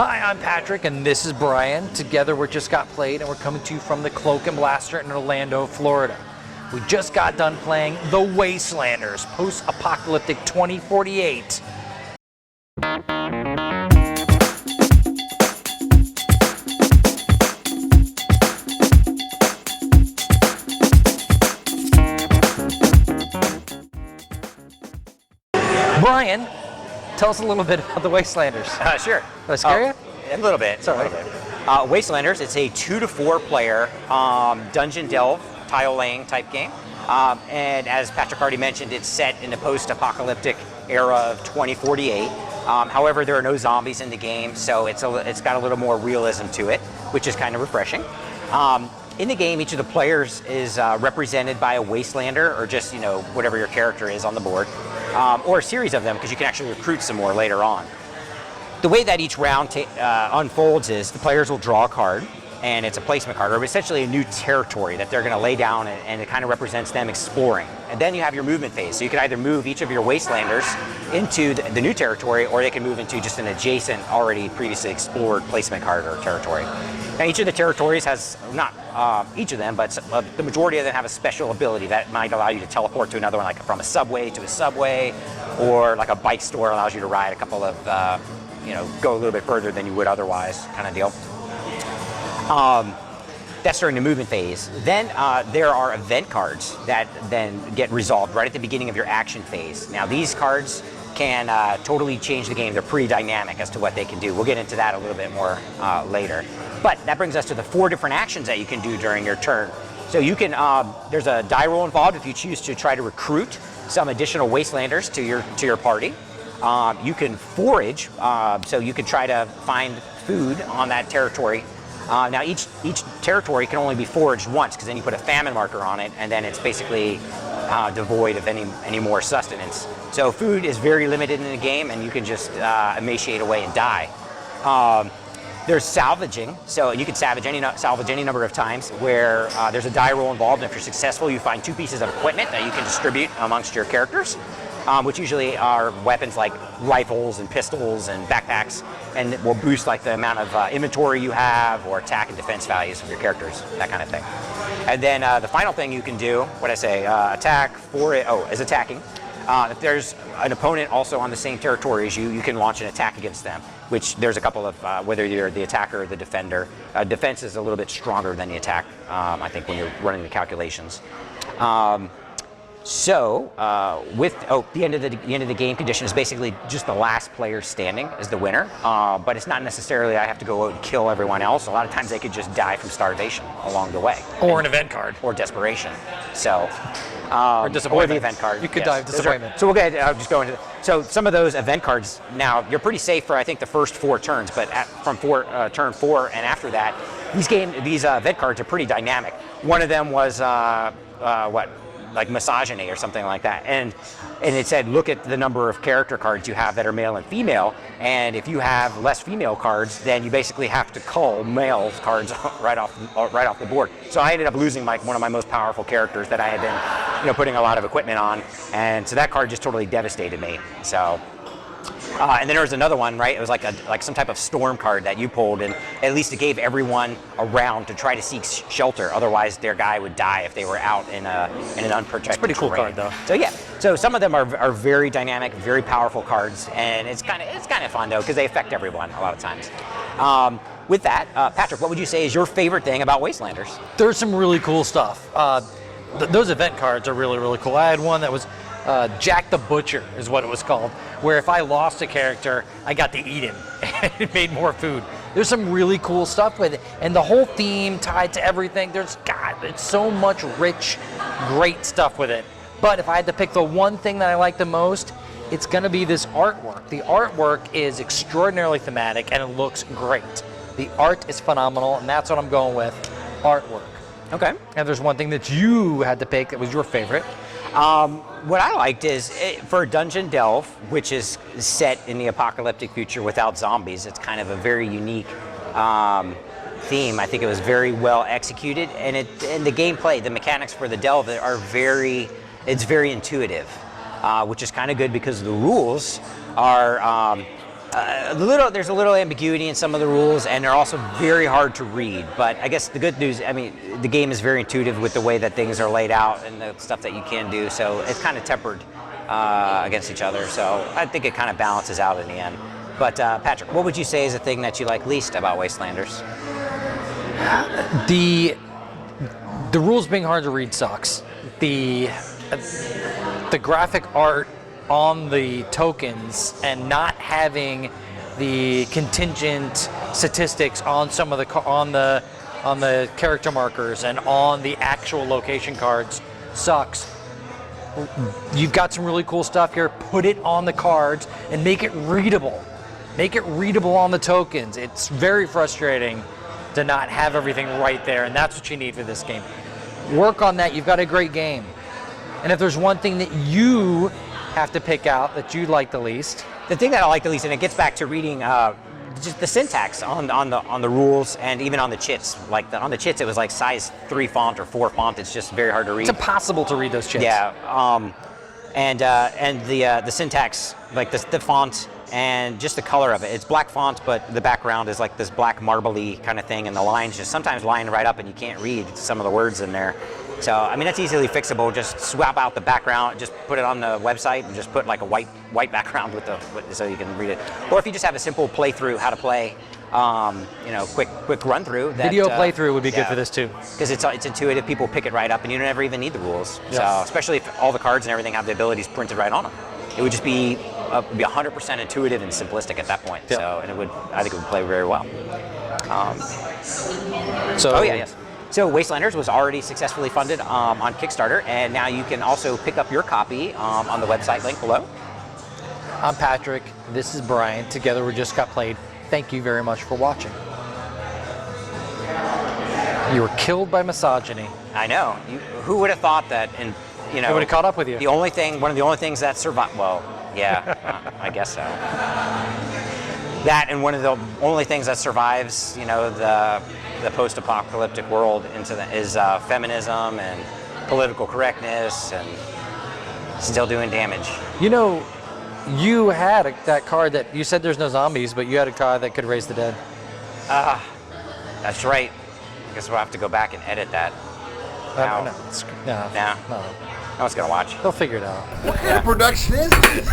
Hi, I'm Patrick, and this is Brian. Together we're Just Got Played, and we're coming to you from the Cloak and Blaster in Orlando, Florida. We just got done playing The Wastelanders, post-apocalyptic 2048. Brian, tell us a little bit about The Wastelanders. Sure. Did I scare you? A little bit. It's all right. Wastelanders, it's a 2 to 4 player dungeon delve, tile laying type game. And as Patrick already mentioned, it's set in the post-apocalyptic era of 2048. However, there are no zombies in the game, so it's got a little more realism to it, which is kind of refreshing. In the game, each of the players is represented by a Wastelander, or just whatever your character is on the board, or a series of them, because you can actually recruit some more later on. The way that each round unfolds is the players will draw a card, and it's a placement card, or essentially a new territory that they're going to lay down, and it kind of represents them exploring. And then you have your movement phase, so you can either move each of your Wastelanders into the new territory, or they can move into just an adjacent, already previously explored placement card or territory. Now each of the territories has, not each of them, but the majority of them have a special ability that might allow you to teleport to another one, like from a subway to a subway, or like a bike store allows you to ride a couple of, go a little bit further than you would otherwise, kind of deal. That's during the movement phase. Then there are event cards that then get resolved right at the beginning of your action phase. Now these cards can totally change the game. They're pretty dynamic as to what they can do. We'll get into that a little bit more later. But that brings us to the 4 different actions that you can do during your turn. So you can, there's a die roll involved if you choose to try to recruit some additional Wastelanders to your party. You can forage, so you can try to find food on that territory. Now each territory can only be foraged once, because then you put a famine marker on it, and then it's basically devoid of any more sustenance. So food is very limited in the game, and you can just emaciate away and die. There's salvaging, so you can salvage any number of times, where there's a die roll involved, and if you're successful, you find 2 pieces of equipment that you can distribute amongst your characters, which usually are weapons like rifles and pistols and backpacks, and it will boost like the amount of inventory you have, or attack and defense values of your characters, that kind of thing. And then the final thing you can do, attack for it, is attacking. If there's an opponent also on the same territory as you, you can launch an attack against them, which there's a couple of, whether you're the attacker or the defender. Defense is a little bit stronger than the attack, I think, when you're running the calculations. The end of the game condition is basically just the last player standing is the winner, but it's not necessarily I have to go out and kill everyone else. A lot of times they could just die from starvation along the way. Or an event card. Or desperation. So, or disappointment. Or the event card. You could die of disappointment. So we'll just go into, so some of those event cards, now you're pretty safe for I think the first 4 turns, but from turn 4 and after that, these event cards are pretty dynamic. One of them was, like misogyny or something like that, and it said look at the number of character cards you have that are male and female, and if you have less female cards, then you basically have to cull male cards right off the board. So I ended up losing one of my most powerful characters that I had been putting a lot of equipment on, and so that card just totally devastated me. So and then there was another one, right? It was like some type of storm card that you pulled, and at least it gave everyone a round to try to seek shelter. Otherwise, their guy would die if they were out in an unprotected It's a pretty cool terrain. card, though. So yeah, so some of them are very dynamic, very powerful cards, and it's kind of fun though, because they affect everyone a lot of times. With that, Patrick, what would you say is your favorite thing about Wastelanders? There's some really cool stuff. Those event cards are really, really cool. I had one that was Jack the Butcher is what it was called, where if I lost a character, I got to eat him, and it made more food. There's some really cool stuff with it, and the whole theme tied to everything. It's so much rich, great stuff with it. But if I had to pick the one thing that I like the most, it's gonna be this artwork. The artwork is extraordinarily thematic, and it looks great. The art is phenomenal, and that's what I'm going with, artwork. Okay. And there's one thing that you had to pick that was your favorite. What I liked is, for a dungeon delve, which is set in the apocalyptic future without zombies, it's kind of a very unique theme. I think it was very well executed, and the gameplay, the mechanics for the delve are very intuitive, which is kind of good because the rules are There's a little ambiguity in some of the rules, and they're also very hard to read. But I guess the good news, I mean, the game is very intuitive with the way that things are laid out and the stuff that you can do. So it's kind of tempered against each other. So I think it kind of balances out in the end. But Patrick, what would you say is the thing that you like least about Wastelanders? The rules being hard to read sucks. The graphic art on the tokens and not having the contingent statistics on some of the on the character markers and on the actual location cards sucks. You've got some really cool stuff here. Put it on the cards and make it readable. Make it readable on the tokens. It's very frustrating to not have everything right there, and that's what you need for this game. Work on that. You've got a great game. And if there's one thing that you have to pick out that you like the least. The thing that I like the least, and it gets back to reading just the syntax on the rules and even on the chits. Like on the chits, it was like size 3 font or 4 font. It's just very hard to read. It's impossible to read those chits. Yeah, and the syntax, like the font and just the color of it. It's black font, but the background is like this black marbly kind of thing, and the lines just sometimes line right up, and you can't read some of the words in there. So, I mean, that's easily fixable. Just swap out the background, just put it on the website, and just put like a white background so you can read it. Or if you just have a simple playthrough, how to play, quick run through. Video playthrough would be good for this too. Because it's intuitive. People pick it right up, and you never even need the rules. Yes. So, especially if all the cards and everything have the abilities printed right on them, it would just be 100% intuitive and simplistic at that point. Yep. So, and I think it would play very well. Yes. So Wastelanders was already successfully funded on Kickstarter, and now you can also pick up your copy on the website link below. I'm Patrick. This is Brian. Together we just got played. Thank you very much for watching. You were killed by misogyny. I know. Who would have thought that? And It would have caught up with you. One of the only things that survived. Well, yeah, I guess so. That and one of the only things that survives, the post-apocalyptic world is feminism and political correctness and still doing damage. You had that card that you said there's no zombies, but you had a card that could raise the dead. That's right. I guess we'll have to go back and edit that. No. No one's gonna watch. They'll figure it out. What kind of production is this?